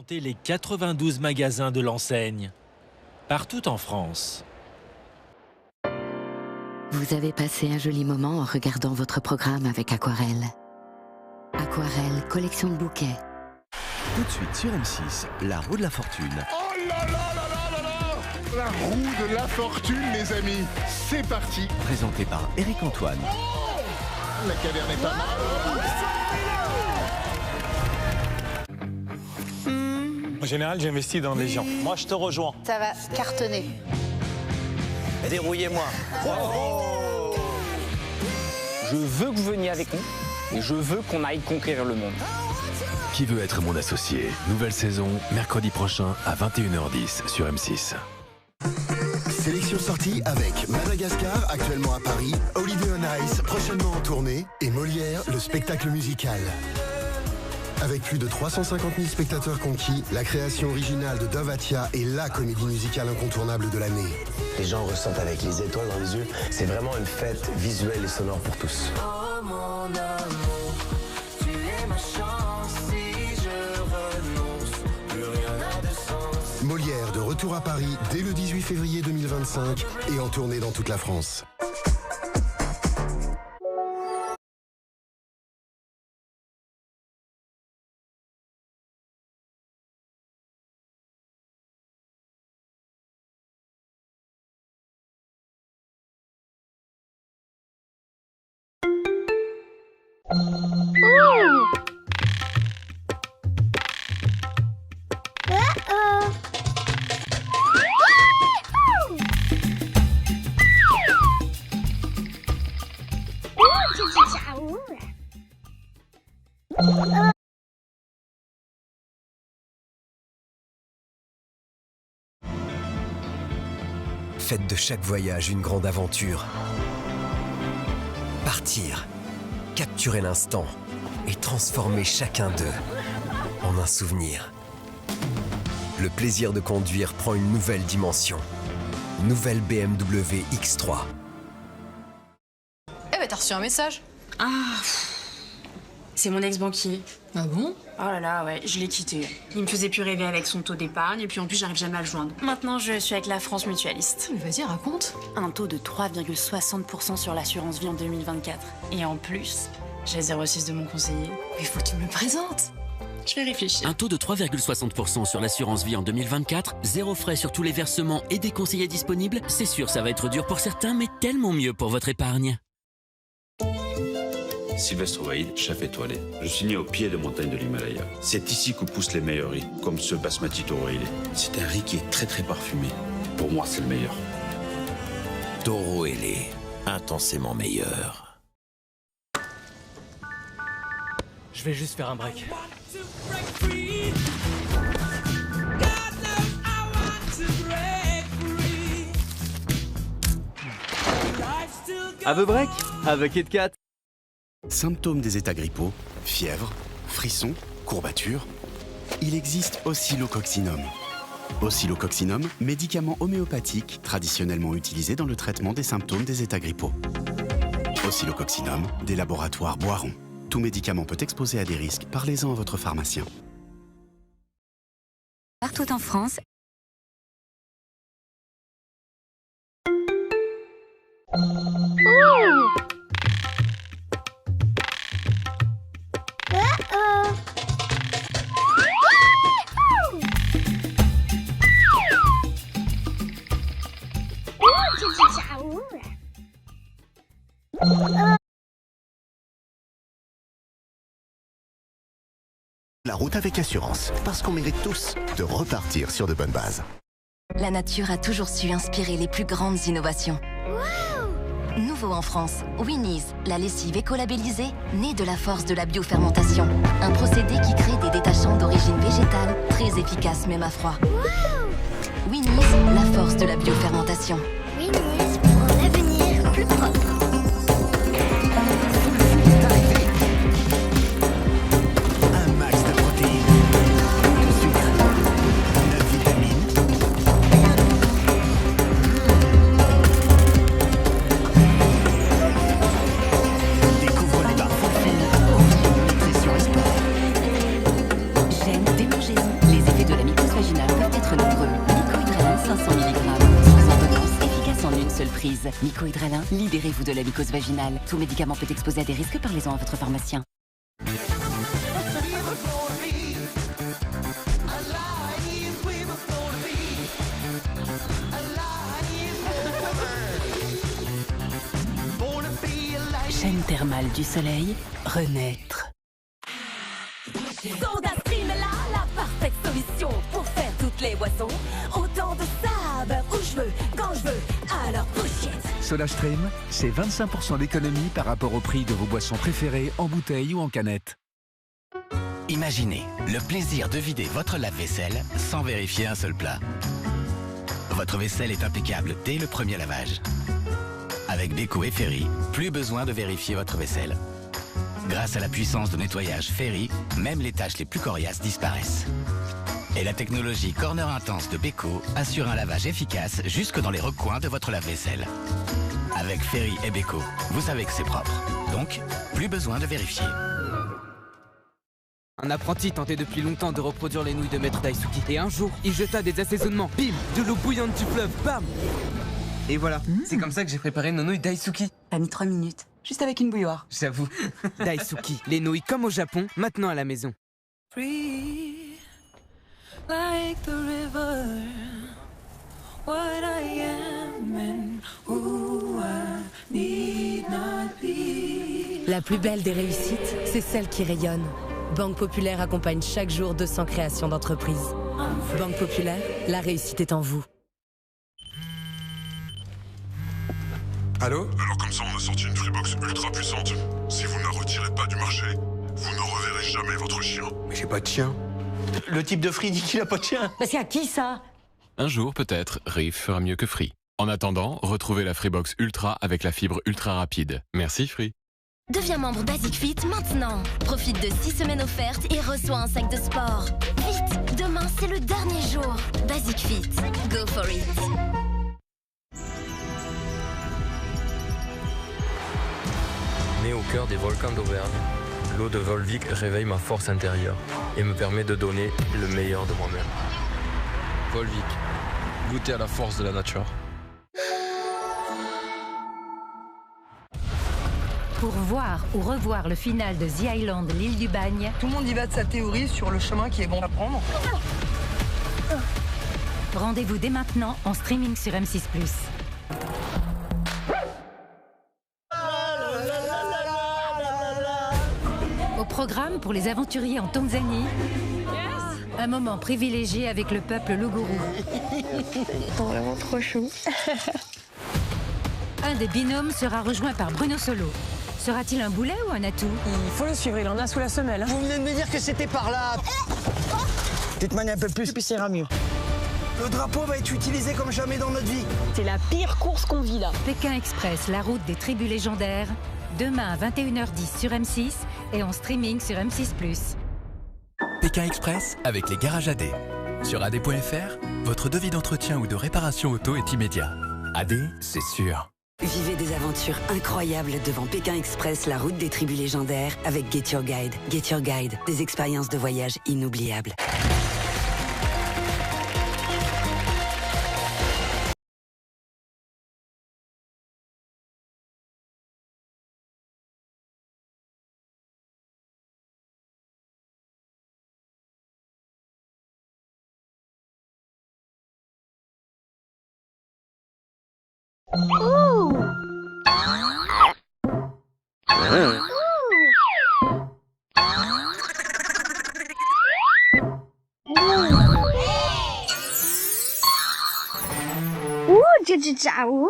Comptez les 92 magasins de l'enseigne, partout en France. Vous avez passé un joli moment en regardant votre programme avec Aquarelle. Aquarelle, collection de bouquets. Tout de suite sur M6, la roue de la fortune. Oh là là là là là là! La roue de la fortune, les amis. C'est parti. Présenté par Eric Antoine. La caverne est pas mal. En général, j'investis dans les gens. Moi, je te rejoins. Ça va cartonner. Dérouillez-moi. Je veux que vous veniez avec nous et je veux qu'on aille conquérir le monde. Qui veut être mon associé? Nouvelle saison, mercredi prochain à 21h10 sur M6. Sélection sortie avec Madagascar, actuellement à Paris, Holiday on Ice, prochainement en tournée, et Molière, le spectacle musical. Avec plus de 350 000 spectateurs conquis, la création originale de Dovatia est la comédie musicale incontournable de l'année. Les gens ressentent avec les étoiles dans les yeux. C'est vraiment une fête visuelle et sonore pour tous. Oh mon amour, tu es ma chance. Si je renonce, plus rien n'a de sens. Molière de retour à Paris dès le 18 février 2025 et en tournée dans toute la France. Faites de chaque voyage une grande aventure. Partir, capturer l'instant et transformer chacun d'eux en un souvenir. Le plaisir de conduire prend une nouvelle dimension. Nouvelle BMW X3. Eh ben t'as reçu un message. Ah, c'est mon ex-banquier. Ah bon? Oh là là, ouais, je l'ai quitté. Il me faisait plus rêver avec son taux d'épargne et puis en plus j'arrive jamais à le joindre. Maintenant je suis avec la France Mutualiste. Mais vas-y, raconte. Un taux de 3,60% sur l'assurance vie en 2024. Et en plus, j'ai 0,6 de mon conseiller. Mais faut que tu me le présentes. Je vais réfléchir. Un taux de 3,60% sur l'assurance vie en 2024, zéro frais sur tous les versements et des conseillers disponibles. C'est sûr, ça va être dur pour certains, mais tellement mieux pour votre épargne. Sylvestre Waïd, chef étoilé. Je suis né au pied des montagnes de l'Himalaya. C'est ici que poussent les meilleurs riz, comme ce basmati taureau ailé. C'est un riz qui est très très parfumé. Pour moi, c'est le meilleur. Taureau ailé, intensément meilleur. Je vais juste faire un break. Have a break avec KitKat. Symptômes des états grippaux, fièvre, frissons, courbatures. Il existe Oscillococcinum. Oscillococcinum, médicament homéopathique traditionnellement utilisé dans le traitement des symptômes des états grippaux. Oscillococcinum, des laboratoires Boiron. Tout médicament peut exposer à des risques. Parlez-en à votre pharmacien. Partout en France. La route avec assurance, parce qu'on mérite tous de repartir sur de bonnes bases. La nature a toujours su inspirer les plus grandes innovations. Nouveau en France, Winnie's, la lessive écolabellisée, née de la force de la biofermentation. Un procédé qui crée des détachants d'origine végétale, très efficaces même à froid. Winnie's, la force de la biofermentation. Winnie's, pour un avenir plus propre. Un max de protéines, de sucre, de vitamines. Découvre les barres Faux Fil, nutrition et sport. J'aime, démangez-y, les effets entreprise. Mycohydralin, libérez-vous de la mycose vaginale. Tout médicament peut exposer à des risques, parlez-en à votre pharmacien. Chaîne thermale du soleil, renaître. SodaStream est là, la parfaite solution pour faire toutes les boissons. Autant de saveurs où je veux, quand je veux, alors push it. SodaStream, c'est 25% d'économie par rapport au prix de vos boissons préférées en bouteille ou en canette. Imaginez le plaisir de vider votre lave-vaisselle sans vérifier un seul plat. Votre vaisselle est impeccable dès le premier lavage. Avec Beko et Ferry, plus besoin de vérifier votre vaisselle. Grâce à la puissance de nettoyage Ferry, même les tâches les plus coriaces disparaissent. Et la technologie Corner Intense de Beko assure un lavage efficace jusque dans les recoins de votre lave-vaisselle. Avec Ferry et Beko, vous savez que c'est propre. Donc, plus besoin de vérifier. Un apprenti tentait depuis longtemps de reproduire les nouilles de Maître Daisuke. Et un jour, il jeta des assaisonnements. Bim! De l'eau bouillante du fleuve. Bam! Et voilà, c'est comme ça que j'ai préparé nos nouilles Daisuke. T'as mis 3 minutes, juste avec une bouilloire. J'avoue. Daisuke, les nouilles comme au Japon, maintenant à la maison. Free, like the river, what I am and who I need not be. La plus belle des réussites, c'est celle qui rayonne. Banque Populaire accompagne chaque jour 200 créations d'entreprises. Banque Populaire, la réussite est en vous. Allô? Alors comme ça on a sorti une Freebox ultra puissante. Si vous ne la retirez pas du marché, vous ne reverrez jamais votre chien. Mais j'ai pas de chien. Le type de Free dit qu'il a pas de chien. Mais c'est à qui ça? Un jour peut-être, Riff fera mieux que Free. En attendant, retrouvez la Freebox Ultra avec la fibre ultra rapide. Merci Free. Deviens membre Basic Fit maintenant. Profite de 6 semaines offertes et reçois un sac de sport. Vite, demain c'est le dernier jour. Basic Fit, go for it. Né au cœur des volcans d'Auvergne, l'eau de Volvic réveille ma force intérieure et me permet de donner le meilleur de moi-même. Volvic, goûtez à la force de la nature. Pour voir ou revoir le final de The Island, l'île du Bagne, tout le monde y va de sa théorie sur le chemin qui est bon à prendre. Rendez-vous dès maintenant en streaming sur M6+. Au programme pour les aventuriers en Tanzanie, un moment privilégié avec le peuple lougourou. Vraiment trop chou. Un des binômes sera rejoint par Bruno Solo. Sera-t-il un boulet ou un atout? Il faut le suivre, il en a sous la semelle. Vous venez de me dire que c'était par là. Tu te manies un peu plus, puis ça ira mieux. Le drapeau va être utilisé comme jamais dans notre vie. C'est la pire course qu'on vit là. Pékin Express, la route des tribus légendaires. Demain à 21h10 sur M6 et en streaming sur M6+. Pékin Express avec les garages AD. Sur AD.fr, votre devis d'entretien ou de réparation auto est immédiat. AD, c'est sûr. Vivez des aventures incroyables devant Pékin Express, la route des tribus légendaires, avec Get Your Guide. Get Your Guide, des expériences de voyage inoubliables. Ouh. Ouh,